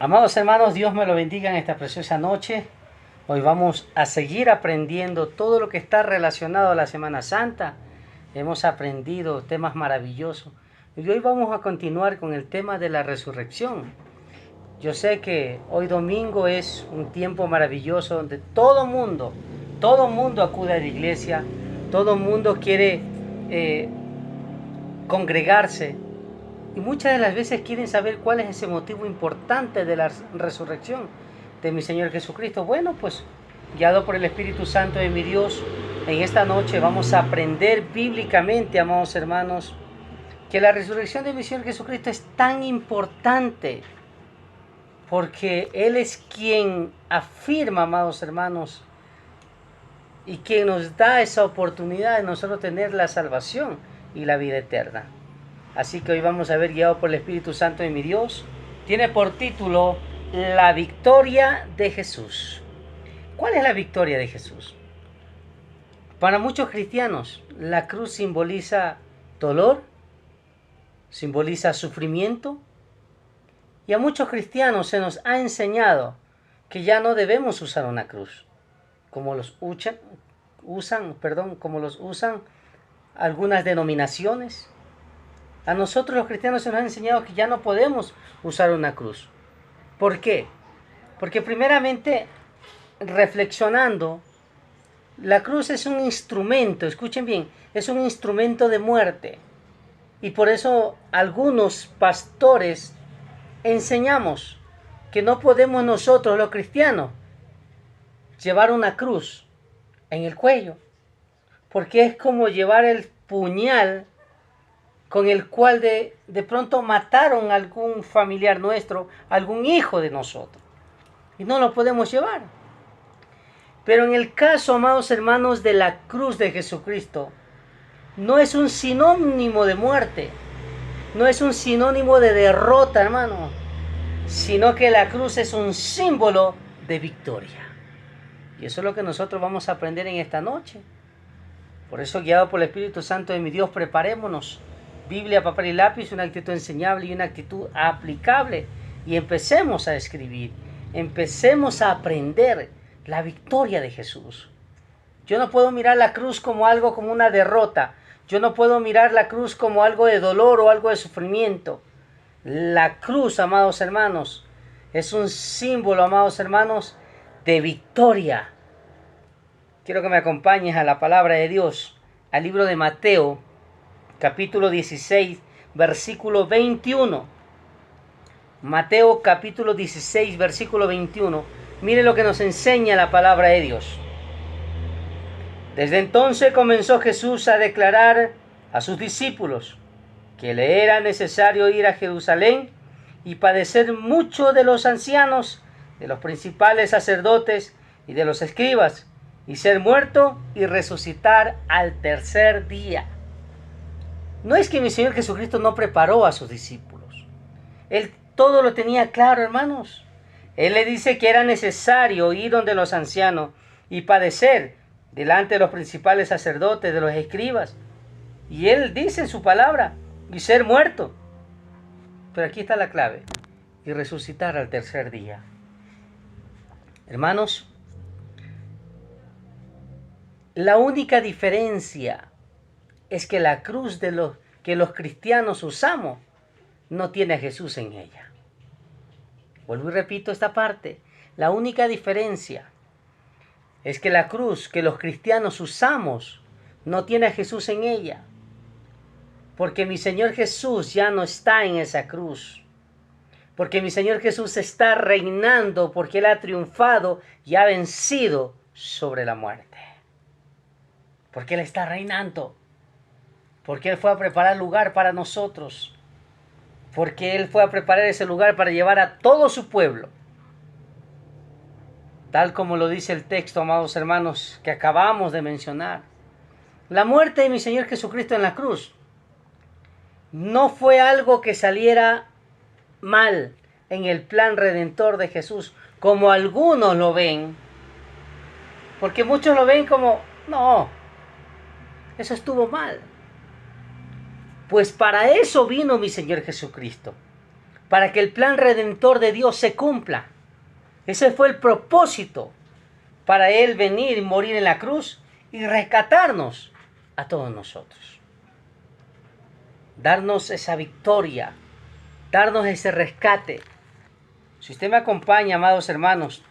Amados hermanos, Dios me lo bendiga en esta preciosa noche. Hoy vamos a seguir aprendiendo todo lo que está relacionado a la Semana Santa. Hemos aprendido temas maravillosos. Y hoy vamos a continuar con el tema de la resurrección. Yo sé que hoy domingo es un tiempo maravilloso donde todo mundo acude a la iglesia. Todo mundo quiere congregarse. Y muchas de las veces quieren saber cuál es ese motivo importante de la resurrección de mi Señor Jesucristo. Bueno, pues guiado por el Espíritu Santo de mi Dios, en esta noche vamos a aprender bíblicamente, amados hermanos, que la resurrección de mi Señor Jesucristo es tan importante porque Él es quien afirma, amados hermanos, y quien nos da esa oportunidad de nosotros tener la salvación y la vida eterna. Así que hoy vamos a ver, guiado por el Espíritu Santo de mi Dios, tiene por título La victoria de Jesús. ¿Cuál es la victoria de Jesús? Para muchos cristianos, la cruz simboliza dolor, simboliza sufrimiento, y a muchos cristianos se nos ha enseñado que ya no debemos usar una cruz, como los usan algunas denominaciones. A nosotros los cristianos se nos ha enseñado que ya no podemos usar una cruz. ¿Por qué? Porque primeramente, reflexionando, la cruz es un instrumento, escuchen bien, es un instrumento de muerte. Y por eso algunos pastores enseñamos que no podemos nosotros los cristianos llevar una cruz en el cuello. Porque es como llevar el puñal con el cual de pronto mataron a algún familiar nuestro, algún hijo de nosotros. Y no lo podemos llevar. Pero en el caso, amados hermanos, de la cruz de Jesucristo, no es un sinónimo de muerte, no es un sinónimo de derrota, hermano, sino que la cruz es un símbolo de victoria. Y eso es lo que nosotros vamos a aprender en esta noche. Por eso, guiado por el Espíritu Santo de mi Dios, preparémonos. Biblia, papel y lápiz, una actitud enseñable y una actitud aplicable. Y empecemos a escribir, empecemos a aprender la victoria de Jesús. Yo no puedo mirar la cruz como algo, como una derrota. Yo no puedo mirar la cruz como algo de dolor o algo de sufrimiento. La cruz, amados hermanos, es un símbolo, amados hermanos, de victoria. Quiero que me acompañes a la palabra de Dios, al libro de Mateo, capítulo 16, versículo 21. Mateo capítulo 16, versículo 21. Mire lo que nos enseña la palabra de Dios. Desde entonces comenzó Jesús a declarar a sus discípulos que le era necesario ir a Jerusalén y padecer mucho de los ancianos, de los principales sacerdotes y de los escribas, y ser muerto y resucitar al tercer día. No es que mi Señor Jesucristo no preparó a sus discípulos. Él todo lo tenía claro, hermanos. Él le dice que era necesario ir donde los ancianos y padecer delante de los principales sacerdotes, de los escribas. Y Él dice en su palabra, y ser muerto. Pero aquí está la clave, y resucitar al tercer día. Hermanos, la única diferencia es que la cruz que los cristianos usamos no tiene a Jesús en ella. Vuelvo y repito esta parte. La única diferencia es que la cruz que los cristianos usamos no tiene a Jesús en ella. Porque mi Señor Jesús ya no está en esa cruz. Porque mi Señor Jesús está reinando, porque Él ha triunfado y ha vencido sobre la muerte. Porque Él está reinando. Porque Él fue a preparar lugar para nosotros. Porque Él fue a preparar ese lugar para llevar a todo su pueblo. Tal como lo dice el texto, amados hermanos, que acabamos de mencionar. La muerte de mi Señor Jesucristo en la cruz no fue algo que saliera mal en el plan redentor de Jesús, como algunos lo ven. Porque muchos lo ven como, no, eso estuvo mal. Pues para eso vino mi Señor Jesucristo. para que el plan redentor de Dios se cumpla. Ese fue el propósito para Él venir y morir en la cruz y rescatarnos a todos nosotros. Darnos esa victoria, darnos ese rescate. Si usted me acompaña, amados hermanos,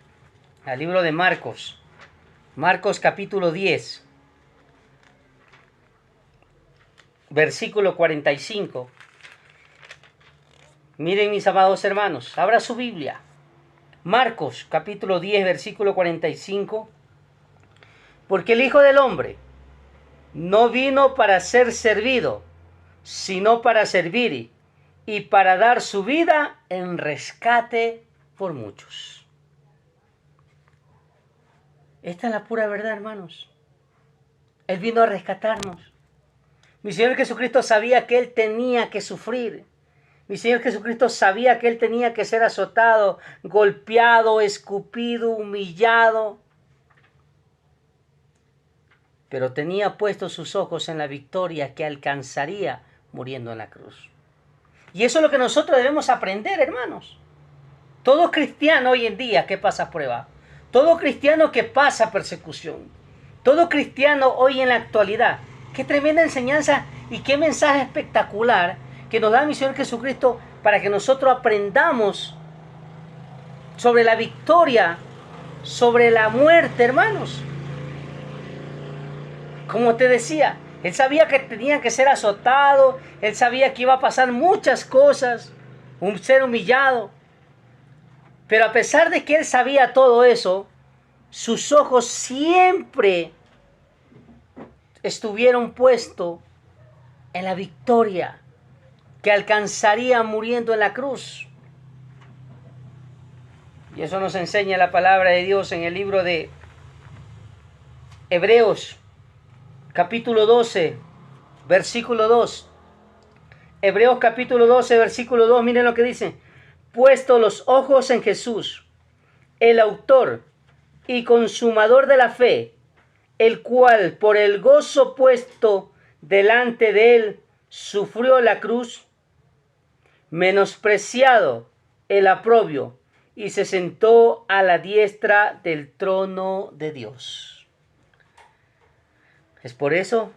al libro de Marcos, Marcos capítulo 10, versículo 45. Miren, mis amados hermanos, abra su Biblia. Marcos capítulo 10, versículo 45. Porque el Hijo del Hombre no vino para ser servido, sino para servir y para dar su vida en rescate por muchos. Esta es la pura verdad, hermanos. Él vino a rescatarnos. Mi Señor Jesucristo sabía que Él tenía que sufrir. Mi Señor Jesucristo sabía que Él tenía que ser azotado, golpeado, escupido, humillado. Pero tenía puestos sus ojos en la victoria que alcanzaría muriendo en la cruz. Y eso es lo que nosotros debemos aprender, hermanos. Todo cristiano hoy en día que pasa prueba, todo cristiano que pasa persecución, todo cristiano hoy en la actualidad, qué tremenda enseñanza y qué mensaje espectacular que nos da mi Señor Jesucristo para que nosotros aprendamos sobre la victoria, sobre la muerte, hermanos. Como te decía, Él sabía que tenía que ser azotado, Él sabía que iba a pasar muchas cosas, ser humillado. Pero a pesar de que Él sabía todo eso, sus ojos siempre estuvieron puestos en la victoria que alcanzaría muriendo en la cruz. Y eso nos enseña la palabra de Dios en el libro de Hebreos, capítulo 12, versículo 2. Hebreos capítulo 12, versículo 2, miren lo que dice. Puesto los ojos en Jesús, el autor y consumador de la fe, el cual por el gozo puesto delante de él sufrió la cruz, menospreciado el oprobio, y se sentó a la diestra del trono de Dios. Es por eso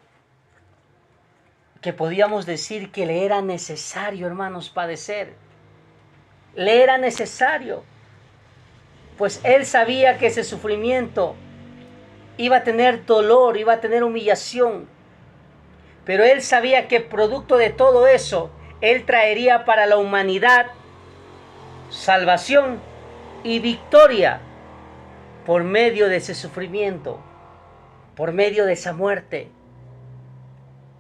que podíamos decir que le era necesario, hermanos, padecer. Le era necesario, pues Él sabía que ese sufrimiento iba a tener dolor, iba a tener humillación. Pero Él sabía que producto de todo eso, Él traería para la humanidad salvación y victoria por medio de ese sufrimiento, por medio de esa muerte.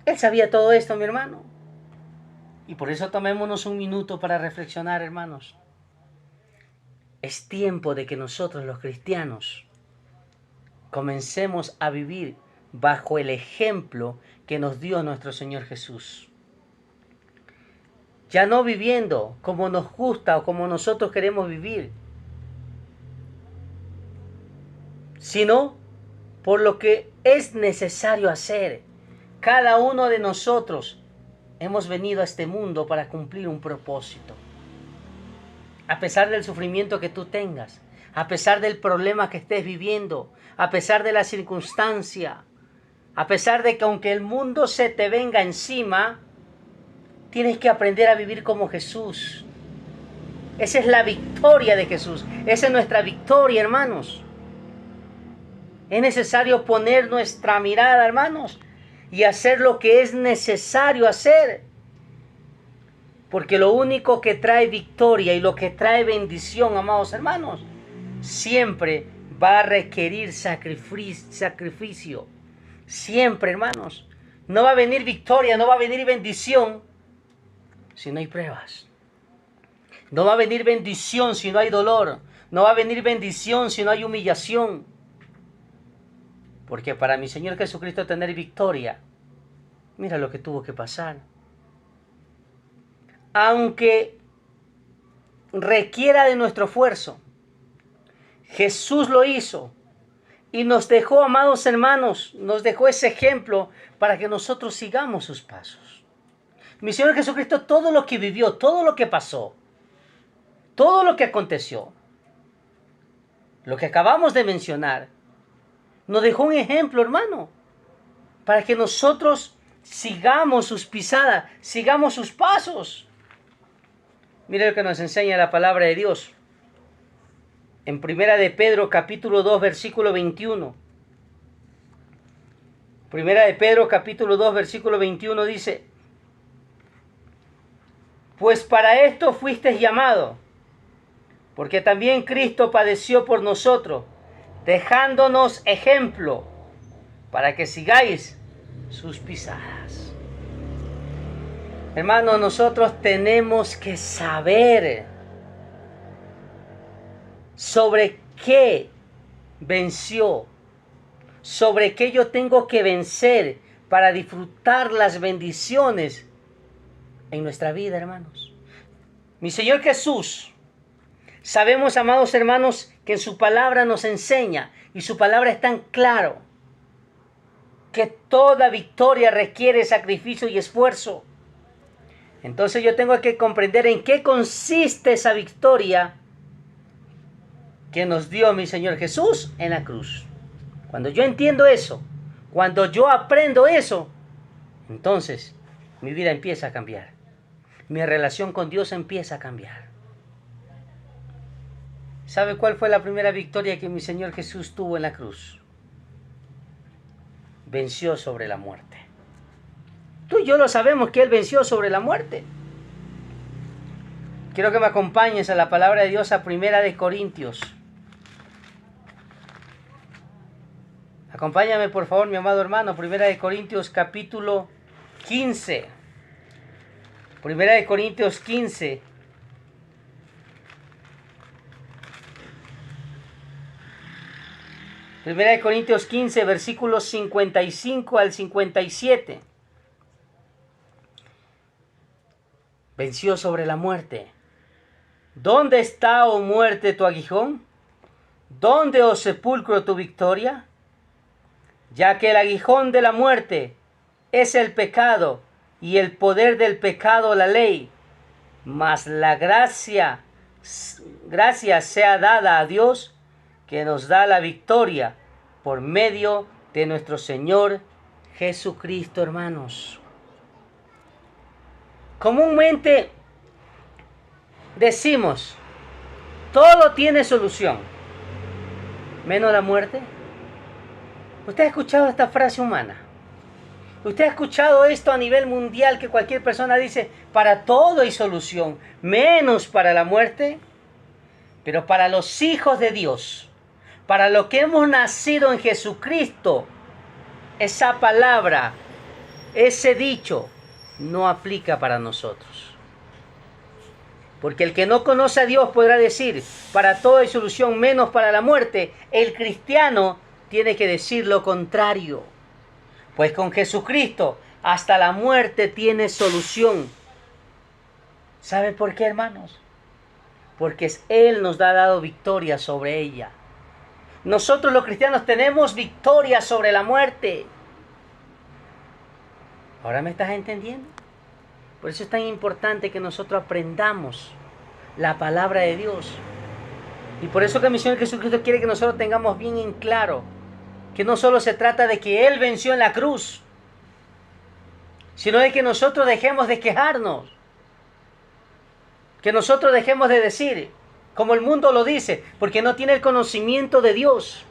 Él sabía todo esto, mi hermano. Y por eso tomémonos un minuto para reflexionar, hermanos. Es tiempo de que nosotros los cristianos comencemos a vivir bajo el ejemplo que nos dio nuestro Señor Jesús. Ya no viviendo como nos gusta o como nosotros queremos vivir, sino por lo que es necesario hacer. Cada uno de nosotros hemos venido a este mundo para cumplir un propósito. A pesar del sufrimiento que tú tengas, a pesar del problema que estés viviendo, a pesar de la circunstancia, a pesar de que aunque el mundo se te venga encima, tienes que aprender a vivir como Jesús. Esa es la victoria de Jesús. Esa es nuestra victoria, hermanos. Es necesario poner nuestra mirada, hermanos, y hacer lo que es necesario hacer. Porque lo único que trae victoria y lo que trae bendición, amados hermanos, siempre va a requerir sacrificio. Siempre, hermanos. No va a venir victoria, no va a venir bendición si no hay pruebas. No va a venir bendición si no hay dolor. No va a venir bendición si no hay humillación. Porque para mi Señor Jesucristo tener victoria, mira lo que tuvo que pasar. Aunque requiera de nuestro esfuerzo, Jesús lo hizo y nos dejó, amados hermanos, nos dejó ese ejemplo para que nosotros sigamos sus pasos. Mi Señor Jesucristo, todo lo que vivió, todo lo que pasó, todo lo que aconteció, lo que acabamos de mencionar, nos dejó un ejemplo, hermano, para que nosotros sigamos sus pisadas, sigamos sus pasos. Mire lo que nos enseña la palabra de Dios. En Primera de Pedro, capítulo 2, versículo 21. Primera de Pedro, capítulo 2, versículo 21 dice: pues para esto fuisteis llamados, porque también Cristo padeció por nosotros, dejándonos ejemplo, para que sigáis sus pisadas. Hermanos, nosotros tenemos que saber sobre qué venció, sobre qué yo tengo que vencer para disfrutar las bendiciones en nuestra vida, hermanos. Mi Señor Jesús, sabemos, amados hermanos, que en su palabra nos enseña, y su palabra es tan claro, que toda victoria requiere sacrificio y esfuerzo. Entonces yo tengo que comprender en qué consiste esa victoria que nos dio mi Señor Jesús en la cruz. Cuando yo entiendo eso, cuando yo aprendo eso, entonces mi vida empieza a cambiar. Mi relación con Dios empieza a cambiar. ¿Sabe cuál fue la primera victoria que mi Señor Jesús tuvo en la cruz? Venció sobre la muerte. Tú y yo lo sabemos que Él venció sobre la muerte. Quiero que me acompañes a la palabra de Dios a Primera de Corintios. Acompáñame por favor, mi amado hermano, Primera de Corintios capítulo 15. Primera de Corintios 15. Primera de Corintios 15, versículos 55 al 57. Venció sobre la muerte. ¿Dónde está, oh muerte, tu aguijón? ¿Dónde, oh sepulcro, tu victoria? Ya que el aguijón de la muerte es el pecado, y el poder del pecado la ley, mas la gracia sea dada a Dios, que nos da la victoria por medio de nuestro Señor Jesucristo, hermanos. Comúnmente decimos, todo tiene solución, menos la muerte. ¿Usted ha escuchado esta frase humana? ¿Usted ha escuchado esto a nivel mundial, que cualquier persona dice, para todo hay solución, menos para la muerte? Pero para los hijos de Dios, para los que hemos nacido en Jesucristo, esa palabra, ese dicho, no aplica para nosotros. Porque el que no conoce a Dios podrá decir, para todo hay solución, menos para la muerte. El cristiano tiene que decir lo contrario. Pues con Jesucristo hasta la muerte tiene solución. ¿Sabe por qué, hermanos? Porque Él nos ha dado victoria sobre ella. Nosotros los cristianos tenemos victoria sobre la muerte. ¿Ahora me estás entendiendo? Por eso es tan importante que nosotros aprendamos la palabra de Dios. Y por eso que mi Señor Jesucristo quiere que nosotros tengamos bien en claro que no solo se trata de que Él venció en la cruz, sino de que nosotros dejemos de quejarnos, que nosotros dejemos de decir, como el mundo lo dice, porque no tiene el conocimiento de Dios.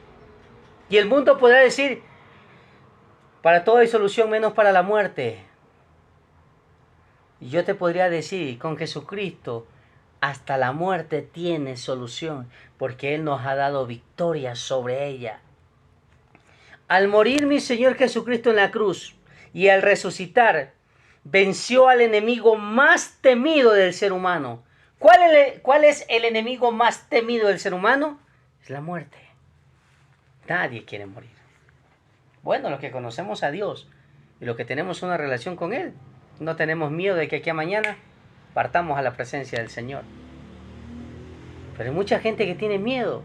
Y el mundo podrá decir, para todo hay solución menos para la muerte. Y yo te podría decir, con Jesucristo hasta la muerte tiene solución, porque Él nos ha dado victoria sobre ella. Al morir mi Señor Jesucristo en la cruz y al resucitar, venció al enemigo más temido del ser humano. ¿Cuál es el enemigo más temido del ser humano? Es la muerte. Nadie quiere morir. Bueno, los que conocemos a Dios y los que tenemos una relación con Él, no tenemos miedo de que aquí a mañana partamos a la presencia del Señor. Pero hay mucha gente que tiene miedo.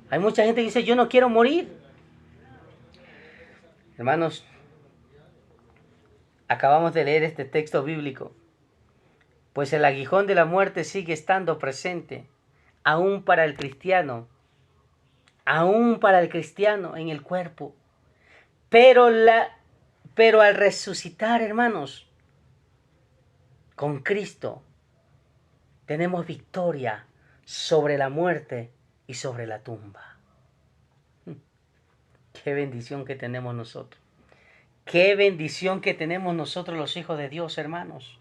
Hay mucha gente que dice, yo no quiero morir. Hermanos, acabamos de leer este texto bíblico pues el aguijón de la muerte sigue estando presente, aún para el cristiano en el cuerpo. Pero al resucitar, hermanos, con Cristo, tenemos victoria sobre la muerte y sobre la tumba. Qué bendición que tenemos nosotros. Qué bendición que tenemos nosotros los hijos de Dios, hermanos.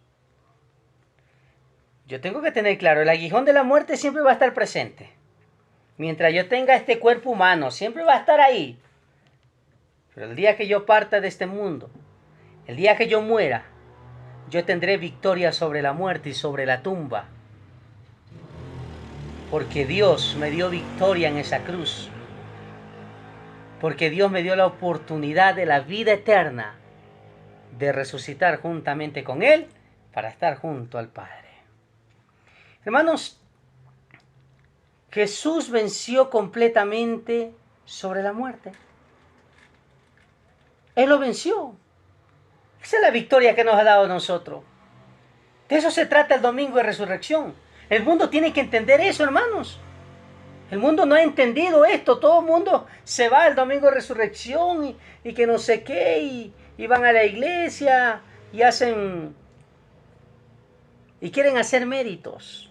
Yo tengo que tener claro, el aguijón de la muerte siempre va a estar presente. Mientras yo tenga este cuerpo humano, siempre va a estar ahí. Pero el día que yo parta de este mundo, el día que yo muera, yo tendré victoria sobre la muerte y sobre la tumba. Porque Dios me dio victoria en esa cruz. Porque Dios me dio la oportunidad de la vida eterna, de resucitar juntamente con Él para estar junto al Padre. Hermanos, Jesús venció completamente sobre la muerte. Él lo venció. Esa es la victoria que nos ha dado a nosotros. De eso se trata el domingo de resurrección. El mundo tiene que entender eso, hermanos. El mundo no ha entendido esto. Todo el mundo se va el domingo de resurrección y que no sé qué, y van a la iglesia y quieren hacer méritos.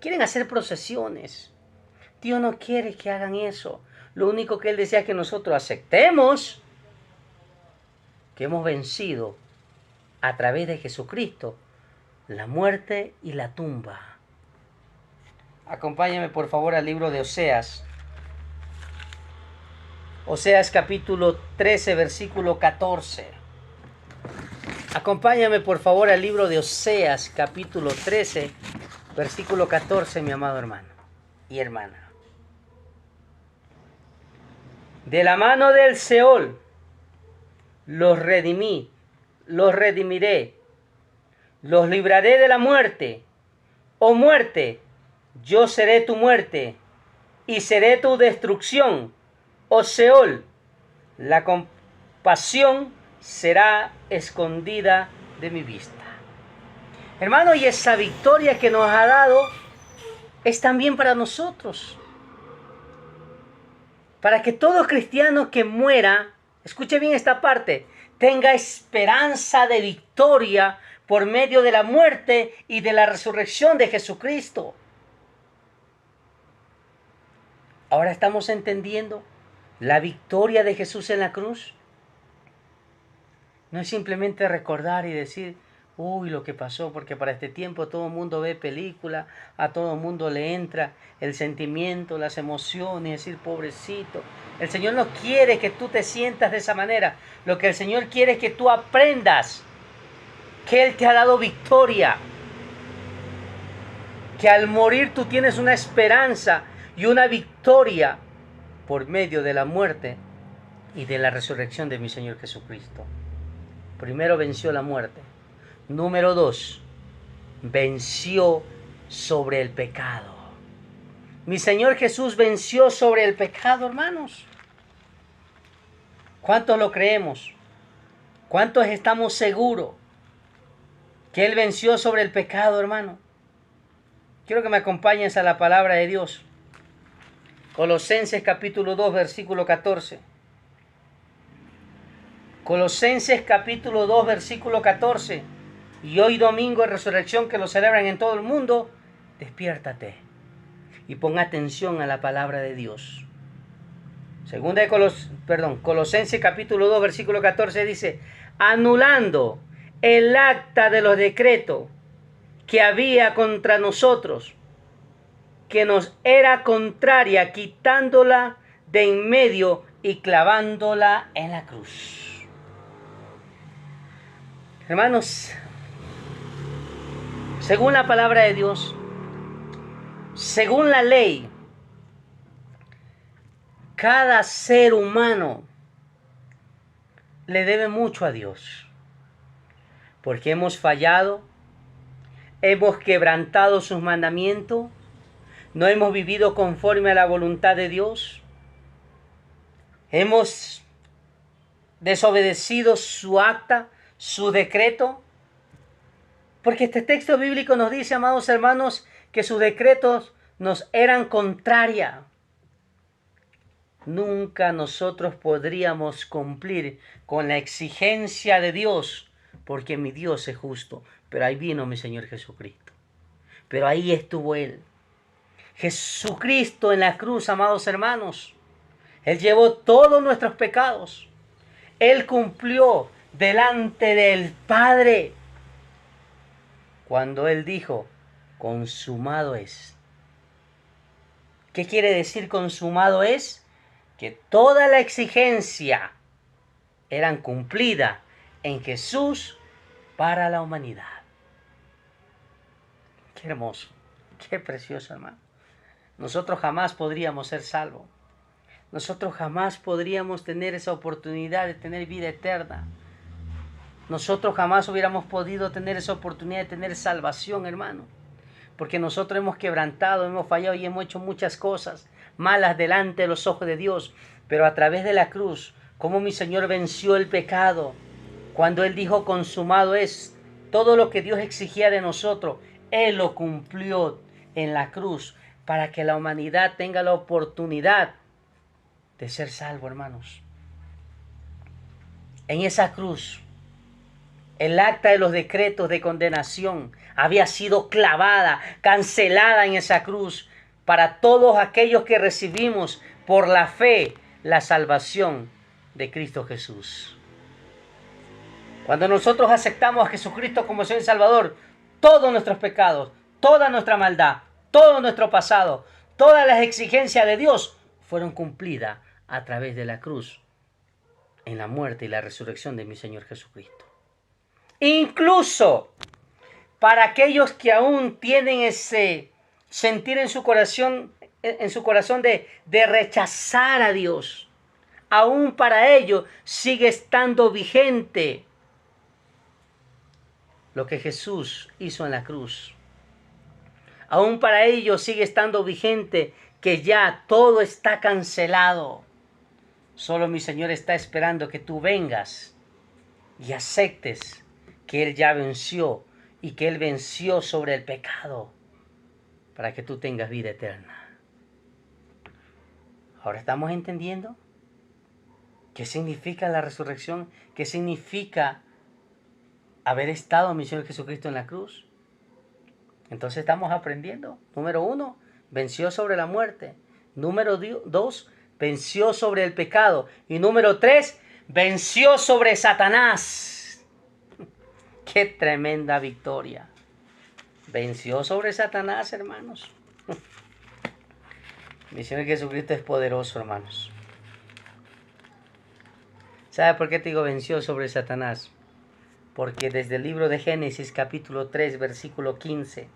Quieren hacer procesiones. Dios no quiere que hagan eso. Lo único que Él desea es que nosotros aceptemos que hemos vencido a través de Jesucristo la muerte y la tumba. Acompáñame por favor al libro de Oseas. Oseas capítulo 13, versículo 14. Acompáñame por favor al libro de Oseas capítulo 13, versículo 14, mi amado hermano y hermana. De la mano del Seol los redimiré, los libraré de la muerte. Oh muerte, yo seré tu muerte y seré tu destrucción. Oh Seol, la compasión será escondida de mi vista. Hermano, y esa victoria que nos ha dado es también para nosotros. Para que todo cristiano que muera, escuche bien esta parte, tenga esperanza de victoria por medio de la muerte y de la resurrección de Jesucristo. Ahora estamos entendiendo la victoria de Jesús en la cruz. No es simplemente recordar y decir, uy, lo que pasó, porque para este tiempo todo el mundo ve película, a todo el mundo le entra el sentimiento, las emociones, decir, pobrecito. El Señor no quiere que tú te sientas de esa manera. Lo que el Señor quiere es que tú aprendas que Él te ha dado victoria. Que al morir tú tienes una esperanza y una victoria por medio de la muerte y de la resurrección de mi Señor Jesucristo. Primero venció la muerte. Número 2, venció sobre el pecado. Mi Señor Jesús venció sobre el pecado, hermanos. ¿Cuántos lo creemos? ¿Cuántos estamos seguros que Él venció sobre el pecado, hermano? Quiero que me acompañes a la palabra de Dios. Colosenses capítulo 2, versículo 14. Colosenses capítulo 2, versículo 14. Y hoy domingo de resurrección que lo celebran en todo el mundo, despiértate y pon atención a la palabra de Dios. Colosenses capítulo 2, versículo 14 dice, anulando el acta de los decretos que había contra nosotros, que nos era contraria, quitándola de en medio y clavándola en la cruz. Hermanos, según la palabra de Dios, según la ley, cada ser humano le debe mucho a Dios, porque hemos fallado, hemos quebrantado sus mandamientos, no hemos vivido conforme a la voluntad de Dios, hemos desobedecido su acta, su decreto. Porque este texto bíblico nos dice, amados hermanos, que sus decretos nos eran contraria. Nunca nosotros podríamos cumplir con la exigencia de Dios, porque mi Dios es justo. Pero ahí vino mi Señor Jesucristo. Pero ahí estuvo Él. Jesucristo en la cruz, amados hermanos. Él llevó todos nuestros pecados. Él cumplió delante del Padre cuando Él dijo, consumado es. ¿Qué quiere decir consumado es? Que toda la exigencia eran cumplida en Jesús para la humanidad. Qué hermoso, qué precioso, hermano. Nosotros jamás podríamos ser salvos. Nosotros jamás podríamos tener esa oportunidad de tener vida eterna. Nosotros jamás hubiéramos podido tener esa oportunidad de tener salvación, hermano. Porque nosotros hemos quebrantado, hemos fallado y hemos hecho muchas cosas malas delante de los ojos de Dios. Pero a través de la cruz, como mi Señor venció el pecado, cuando Él dijo consumado es, todo lo que Dios exigía de nosotros, Él lo cumplió en la cruz para que la humanidad tenga la oportunidad de ser salvo, hermanos. En esa cruz, el acta de los decretos de condenación había sido clavada, cancelada en esa cruz para todos aquellos que recibimos por la fe la salvación de Cristo Jesús. Cuando nosotros aceptamos a Jesucristo como Señor y Salvador, todos nuestros pecados, toda nuestra maldad, todo nuestro pasado, todas las exigencias de Dios fueron cumplidas a través de la cruz, en la muerte y la resurrección de mi Señor Jesucristo. Incluso para aquellos que aún tienen ese sentir en su corazón de rechazar a Dios, aún para ellos sigue estando vigente lo que Jesús hizo en la cruz. Aún para ellos sigue estando vigente que ya todo está cancelado. Solo mi Señor está esperando que tú vengas y aceptes que Él ya venció y que Él venció sobre el pecado para que tú tengas vida eterna. Ahora estamos entendiendo qué significa la resurrección, qué significa haber estado mi Señor Jesucristo en la cruz. Entonces estamos aprendiendo. Número 1, venció sobre la muerte. Número 2, venció sobre el pecado. Y número 3, venció sobre Satanás. ¡Qué tremenda victoria! Venció sobre Satanás, hermanos. Mi Señor Jesucristo es poderoso, hermanos. ¿Sabe por qué te digo venció sobre Satanás? Porque desde el libro de Génesis capítulo 3 versículo 15.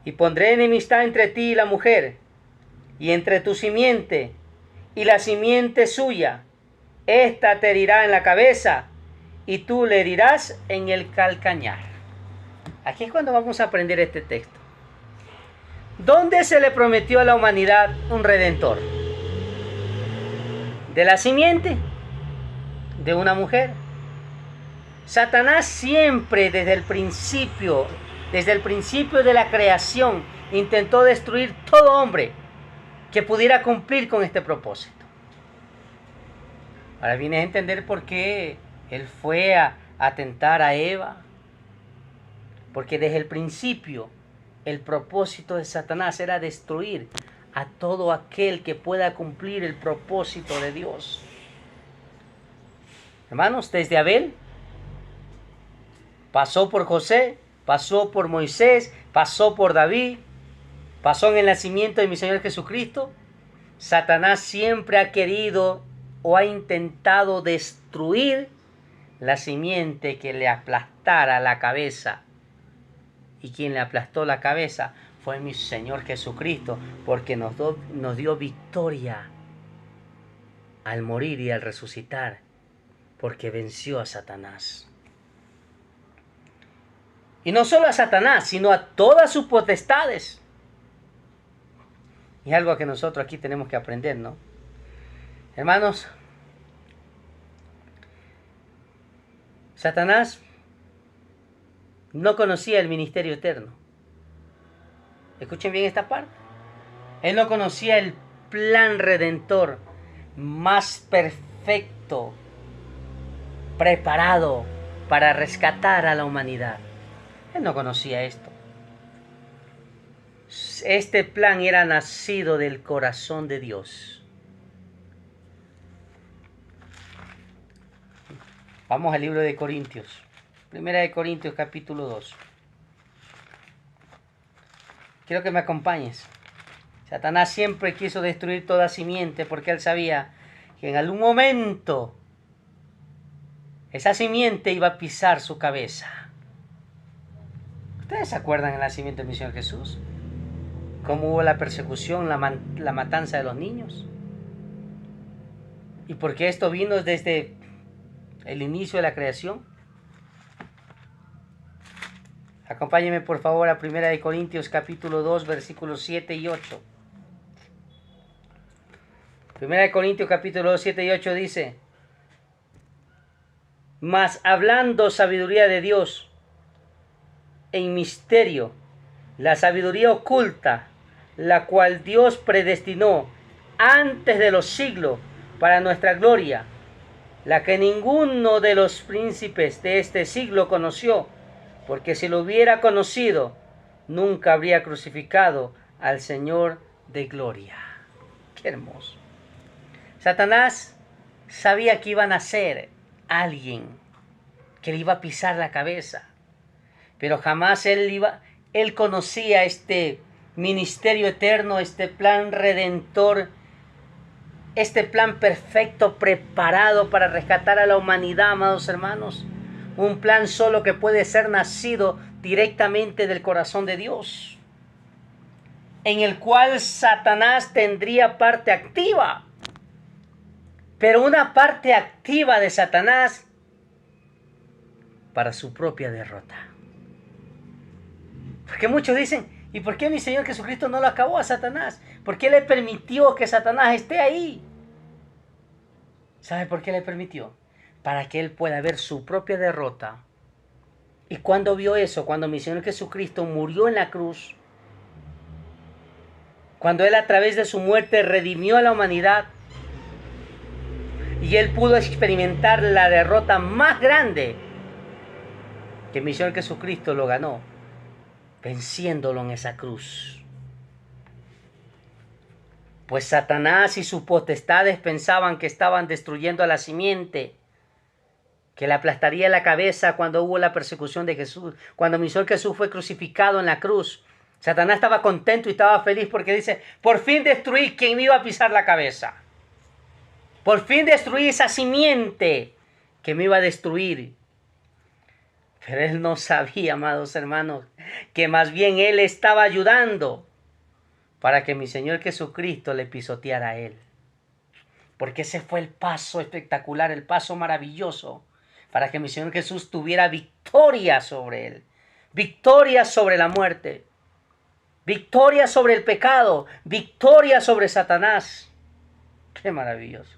Y pondré enemistad entre ti y la mujer, y entre tu simiente y la simiente suya. Esta te herirá en la cabeza, y tú le herirás en el calcañar. Aquí es cuando vamos a aprender este texto. ¿Dónde se le prometió a la humanidad un redentor? ¿De la simiente? ¿De una mujer? Satanás siempre desde el principio de la creación, intentó destruir todo hombre que pudiera cumplir con este propósito. Ahora vienes a entender por qué él fue a tentar a Eva. Porque desde el principio el propósito de Satanás era destruir a todo aquel que pueda cumplir el propósito de Dios. Hermanos, desde Abel, pasó por José, pasó por Moisés, pasó por David, pasó en el nacimiento de mi Señor Jesucristo. Satanás siempre ha querido o ha intentado destruir la simiente que le aplastara la cabeza. Y quien le aplastó la cabeza fue mi Señor Jesucristo, porque nos dio victoria al morir y al resucitar, porque venció a Satanás. Y no solo a Satanás, sino a todas sus potestades. Y algo que nosotros aquí tenemos que aprender, ¿no? Hermanos, Satanás no conocía el ministerio eterno. Escuchen bien esta parte. Él no conocía el plan redentor más perfecto, preparado para rescatar a la humanidad. Él no conocía esto. Este plan era nacido del corazón de Dios. Vamos al libro de Corintios. Primera de Corintios, capítulo 2. Quiero que me acompañes. Satanás siempre quiso destruir toda simiente porque él sabía que en algún momento esa simiente iba a pisar su cabeza. ¿Ustedes se acuerdan del nacimiento del Señor Jesús? ¿Cómo hubo la persecución, la matanza de los niños? ¿Y por qué esto vino desde el inicio de la creación? Acompáñenme por favor a 1 Corintios capítulo 2 versículos 7 y 8. 1 Corintios capítulo 2, 7 y 8 dice: mas hablando sabiduría de Dios en misterio, la sabiduría oculta, la cual Dios predestinó antes de los siglos para nuestra gloria, la que ninguno de los príncipes de este siglo conoció, porque si lo hubiera conocido, nunca habría crucificado al Señor de gloria. Qué hermoso. Satanás sabía que iba a nacer alguien que le iba a pisar la cabeza, pero jamás él conocía este ministerio eterno, este plan redentor, este plan perfecto preparado para rescatar a la humanidad, amados hermanos. Un plan solo que puede ser nacido directamente del corazón de Dios, en el cual Satanás tendría parte activa. Pero una parte activa de Satanás para su propia derrota. Porque muchos dicen, ¿y por qué mi Señor Jesucristo no lo acabó a Satanás? ¿Por qué le permitió que Satanás esté ahí? ¿Sabe por qué le permitió? Para que él pueda ver su propia derrota. Y cuando vio eso, cuando mi Señor Jesucristo murió en la cruz, cuando él a través de su muerte redimió a la humanidad, y él pudo experimentar la derrota más grande, que mi Señor Jesucristo lo ganó, venciéndolo en esa cruz. Pues Satanás y sus potestades pensaban que estaban destruyendo a la simiente, que le aplastaría la cabeza cuando hubo la persecución de Jesús, cuando mi Señor Jesús fue crucificado en la cruz. Satanás estaba contento y estaba feliz porque dice, por fin destruí quien me iba a pisar la cabeza. Por fin destruí esa simiente que me iba a destruir. Pero él no sabía, amados hermanos, que más bien él estaba ayudando para que mi Señor Jesucristo le pisoteara a él. Porque ese fue el paso espectacular, el paso maravilloso, para que mi Señor Jesús tuviera victoria sobre él. Victoria sobre la muerte. Victoria sobre el pecado. Victoria sobre Satanás. Qué maravilloso.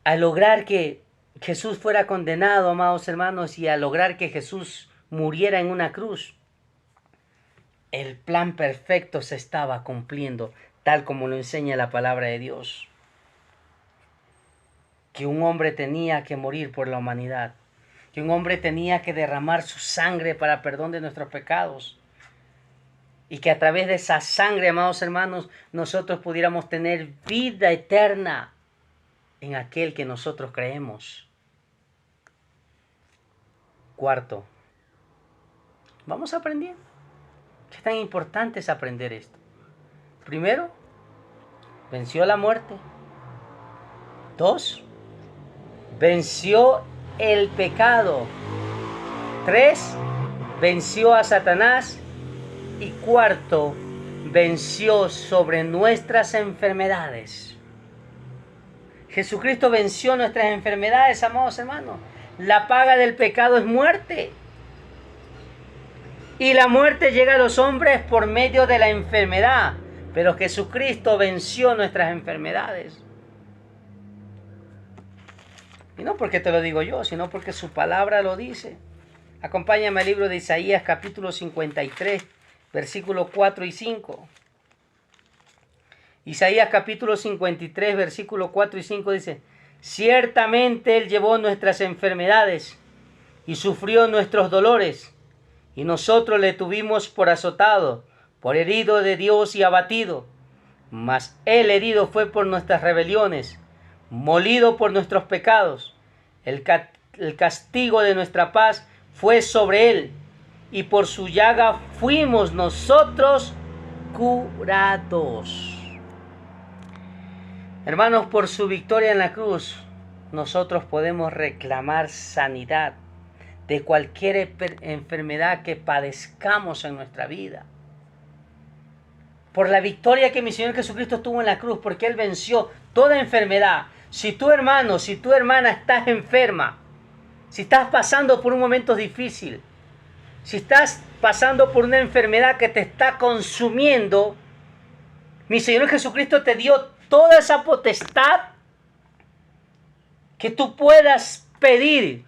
Al lograr que Jesús fuera condenado, amados hermanos, y al lograr que Jesús muriera en una cruz, el plan perfecto se estaba cumpliendo, tal como lo enseña la palabra de Dios. Que un hombre tenía que morir por la humanidad, que un hombre tenía que derramar su sangre para perdón de nuestros pecados, y que a través de esa sangre, amados hermanos, nosotros pudiéramos tener vida eterna en aquel que nosotros creemos. Cuarto, vamos aprendiendo. Qué tan importante es aprender esto. Primero, venció la muerte. 2, venció el pecado. 3, venció a Satanás. Y 4, venció sobre nuestras enfermedades. Jesucristo venció nuestras enfermedades, amados hermanos. La paga del pecado es muerte. Y la muerte llega a los hombres por medio de la enfermedad. Pero Jesucristo venció nuestras enfermedades. Y no porque te lo digo yo, sino porque su palabra lo dice. Acompáñame al libro de Isaías capítulo 53, versículos 4 y 5. Isaías capítulo 53, versículos 4 y 5 dice: ciertamente Él llevó nuestras enfermedades y sufrió nuestros dolores, y nosotros le tuvimos por azotado, por herido de Dios y abatido. Mas Él herido fue por nuestras rebeliones, molido por nuestros pecados. El castigo de nuestra paz fue sobre Él, y por su llaga fuimos nosotros curados. Hermanos, por su victoria en la cruz, nosotros podemos reclamar sanidad de cualquier enfermedad que padezcamos en nuestra vida. Por la victoria que mi Señor Jesucristo tuvo en la cruz, porque Él venció toda enfermedad. Si tú, hermano, si tu hermana estás enferma, si estás pasando por un momento difícil, si estás pasando por una enfermedad que te está consumiendo, mi Señor Jesucristo te dio toda esa potestad que tú puedas pedir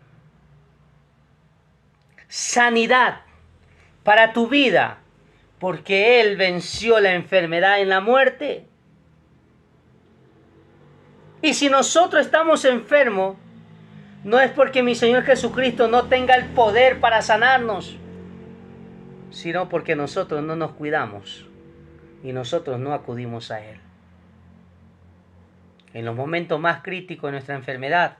sanidad para tu vida, porque Él venció la enfermedad en la muerte. Y si nosotros estamos enfermos, no es porque mi Señor Jesucristo no tenga el poder para sanarnos, sino porque nosotros no nos cuidamos y nosotros no acudimos a Él. En los momentos más críticos de nuestra enfermedad,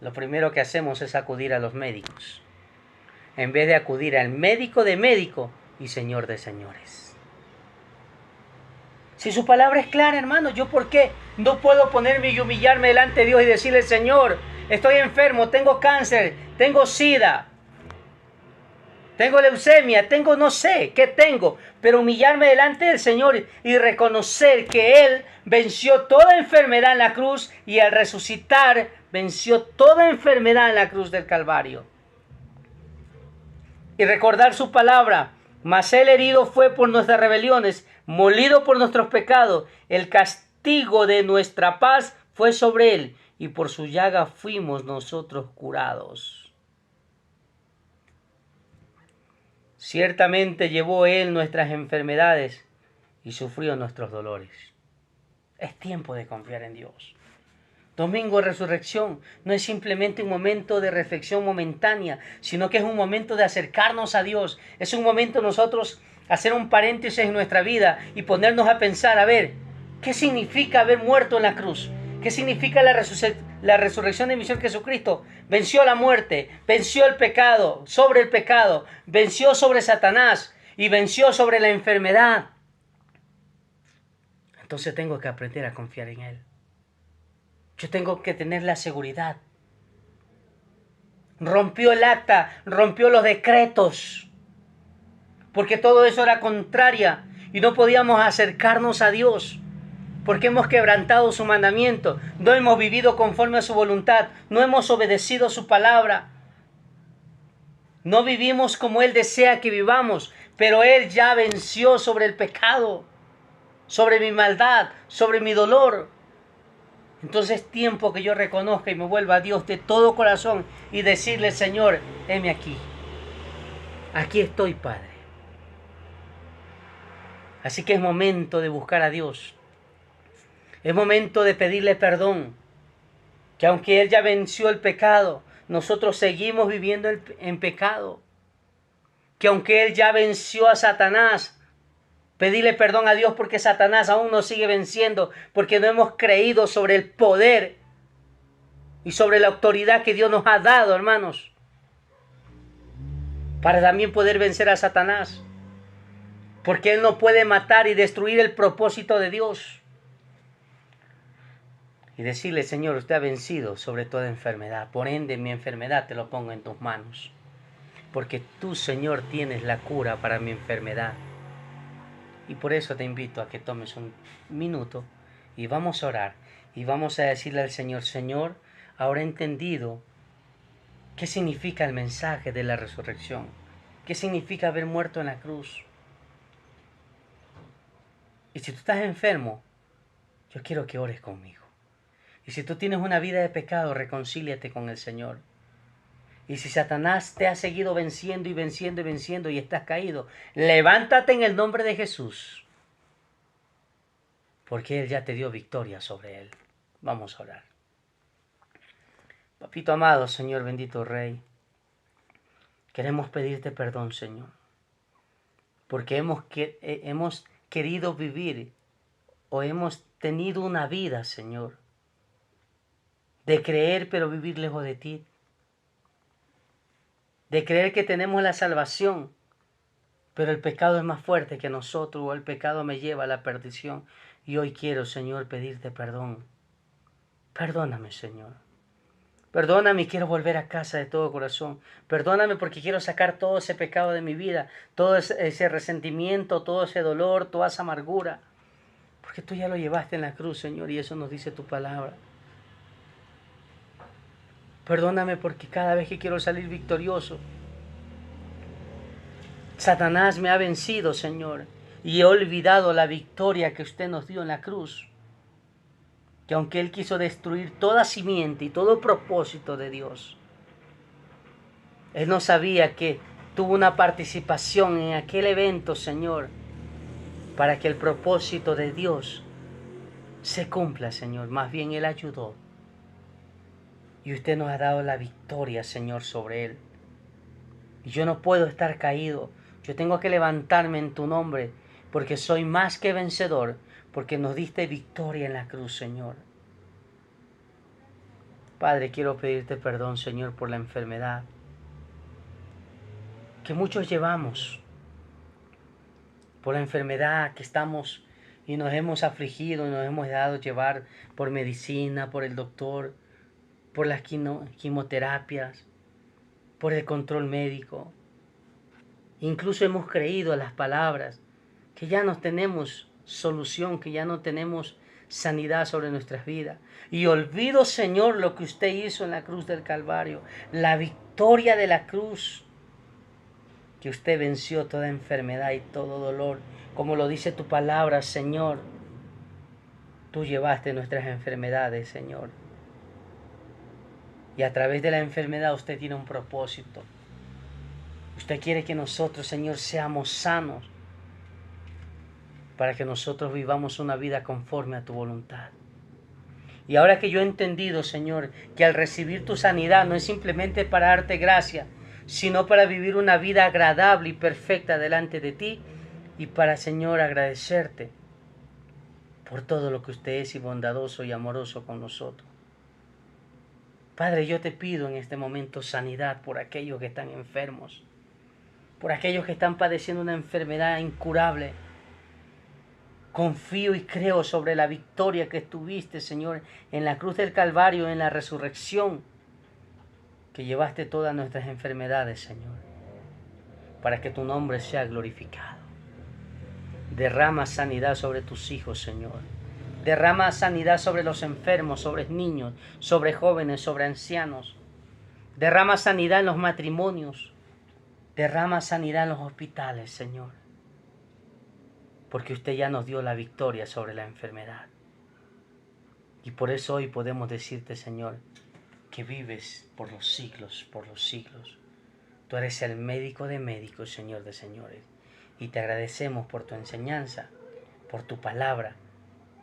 lo primero que hacemos es acudir a los médicos, en vez de acudir al médico de médicos y Señor de señores. Si su palabra es clara, hermano, ¿yo por qué no puedo ponerme y humillarme delante de Dios y decirle: Señor, estoy enfermo, tengo cáncer, tengo sida, tengo leucemia, tengo no sé qué tengo, pero humillarme delante del Señor y reconocer que Él venció toda enfermedad en la cruz y al resucitar venció toda enfermedad en la cruz del Calvario? Y recordar su palabra: mas Él herido fue por nuestras rebeliones, molido por nuestros pecados, el castigo de nuestra paz fue sobre Él, y por su llaga fuimos nosotros curados. Ciertamente llevó Él nuestras enfermedades y sufrió nuestros dolores. Es tiempo de confiar en Dios. Domingo de Resurrección no es simplemente un momento de reflexión momentánea, sino que es un momento de acercarnos a Dios. Es un momento de nosotros hacer un paréntesis en nuestra vida y ponernos a pensar, a ver, ¿qué significa haber muerto en la cruz? ¿Qué significa la resurrección de mi Señor Jesucristo? Venció la muerte, venció el pecado, venció sobre Satanás y venció sobre la enfermedad. Entonces tengo que aprender a confiar en Él. Yo tengo que tener la seguridad. Rompió el acta, rompió los decretos, porque todo eso era contraria y no podíamos acercarnos a Dios, porque hemos quebrantado su mandamiento, no hemos vivido conforme a su voluntad, no hemos obedecido su palabra, no vivimos como Él desea que vivamos, pero Él ya venció sobre el pecado, sobre mi maldad, sobre mi dolor. Entonces es tiempo que yo reconozca y me vuelva a Dios de todo corazón y decirle: Señor, heme aquí. Aquí estoy, Padre. Así que es momento de buscar a Dios. Es momento de pedirle perdón. Que aunque Él ya venció el pecado, nosotros seguimos viviendo en pecado. Que aunque Él ya venció a Satanás, pedirle perdón a Dios porque Satanás aún nos sigue venciendo, porque no hemos creído sobre el poder y sobre la autoridad que Dios nos ha dado, hermanos, para también poder vencer a Satanás, porque Él no puede matar y destruir el propósito de Dios. Y decirle: Señor, usted ha vencido sobre toda enfermedad, por ende mi enfermedad te lo pongo en tus manos, porque tú, Señor, tienes la cura para mi enfermedad. Y por eso te invito a que tomes un minuto y vamos a orar y vamos a decirle al Señor: Señor, ahora he entendido qué significa el mensaje de la resurrección, qué significa haber muerto en la cruz. Y si tú estás enfermo, yo quiero que ores conmigo. Y si tú tienes una vida de pecado, reconcíliate con el Señor. Y si Satanás te ha seguido venciendo y venciendo y venciendo y estás caído, levántate en el nombre de Jesús, porque Él ya te dio victoria sobre él. Vamos a orar. Papito amado, Señor bendito Rey, queremos pedirte perdón, Señor, porque hemos querido vivir o hemos tenido una vida, Señor, de creer pero vivir lejos de ti, de creer que tenemos la salvación, pero el pecado es más fuerte que nosotros, o el pecado me lleva a la perdición. Y hoy quiero, Señor, pedirte perdón. Perdóname, Señor. Perdóname y quiero volver a casa de todo corazón. Perdóname porque quiero sacar todo ese pecado de mi vida, todo ese resentimiento, todo ese dolor, toda esa amargura. Porque tú ya lo llevaste en la cruz, Señor, y eso nos dice tu palabra. Perdóname porque cada vez que quiero salir victorioso, Satanás me ha vencido, Señor, y he olvidado la victoria que usted nos dio en la cruz. Que aunque Él quiso destruir toda simiente y todo propósito de Dios, Él no sabía que tuvo una participación en aquel evento, Señor, para que el propósito de Dios se cumpla, Señor. Más bien Él ayudó. Y usted nos ha dado la victoria, Señor, sobre Él. Y yo no puedo estar caído. Yo tengo que levantarme en tu nombre, porque soy más que vencedor, porque nos diste victoria en la cruz, Señor. Padre, quiero pedirte perdón, Señor, por la enfermedad que muchos llevamos, por la enfermedad que estamos y nos hemos afligido y nos hemos dejado llevar por medicina, por el doctor, por las quimioterapias, por el control médico. Incluso hemos creído a las palabras que ya no tenemos solución, que ya no tenemos sanidad sobre nuestras vidas. Y olvido, Señor, lo que usted hizo en la cruz del Calvario, la victoria de la cruz, que usted venció toda enfermedad y todo dolor. Como lo dice tu palabra, Señor, tú llevaste nuestras enfermedades, Señor. Y a través de la enfermedad usted tiene un propósito. Usted quiere que nosotros, Señor, seamos sanos, para que nosotros vivamos una vida conforme a tu voluntad. Y ahora que yo he entendido, Señor, que al recibir tu sanidad no es simplemente para darte gracia, sino para vivir una vida agradable y perfecta delante de ti, y para, Señor, agradecerte por todo lo que usted es y bondadoso y amoroso con nosotros. Padre, yo te pido en este momento sanidad por aquellos que están enfermos, por aquellos que están padeciendo una enfermedad incurable. Confío y creo sobre la victoria que tuviste, Señor, en la cruz del Calvario, en la resurrección, que llevaste todas nuestras enfermedades, Señor, para que tu nombre sea glorificado. Derrama sanidad sobre tus hijos, Señor. Derrama sanidad sobre los enfermos, sobre niños, sobre jóvenes, sobre ancianos. Derrama sanidad en los matrimonios. Derrama sanidad en los hospitales, Señor. Porque usted ya nos dio la victoria sobre la enfermedad. Y por eso hoy podemos decirte, Señor, que vives por los siglos, por los siglos. Tú eres el médico de médicos, Señor de señores. Y te agradecemos por tu enseñanza, por tu palabra.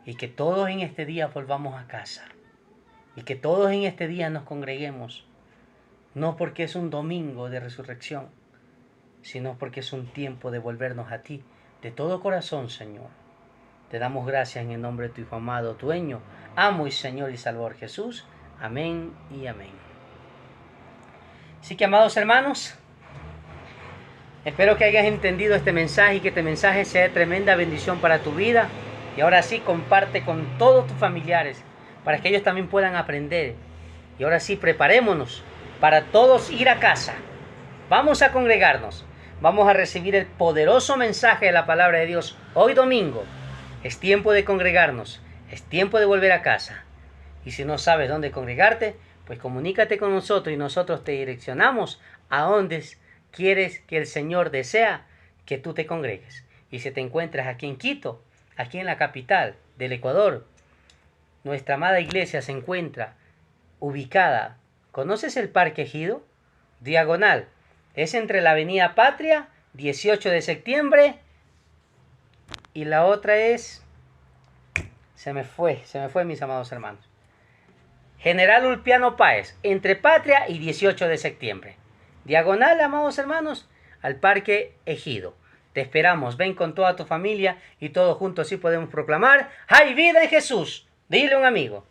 Y que todos en este día volvamos a casa. Y que todos en este día nos congreguemos. No porque es un domingo de resurrección, sino porque es un tiempo de volvernos a ti. De todo corazón, Señor, te damos gracias en el nombre de tu Hijo amado, dueño, amo y Señor y Salvador Jesús. Amén y amén. Así que, amados hermanos, espero que hayas entendido este mensaje y que este mensaje sea de tremenda bendición para tu vida. Y ahora sí, comparte con todos tus familiares para que ellos también puedan aprender. Y ahora sí, preparémonos para todos ir a casa. Vamos a congregarnos. Vamos a recibir el poderoso mensaje de la palabra de Dios hoy domingo. Es tiempo de congregarnos, es tiempo de volver a casa. Y si no sabes dónde congregarte, pues comunícate con nosotros y nosotros te direccionamos a donde quieres que el Señor desea que tú te congregues. Y si te encuentras aquí en Quito, aquí en la capital del Ecuador, nuestra amada iglesia se encuentra ubicada. ¿Conoces el Parque Ejido? diagonal. Es entre la Avenida Patria, 18 de septiembre, y la otra es... Se me fue, mis amados hermanos. General Ulpiano Páez, entre Patria y 18 de septiembre. Diagonal, amados hermanos, al Parque Ejido. Te esperamos, ven con toda tu familia y todos juntos sí podemos proclamar: ¡hay vida en Jesús! Dile a un amigo.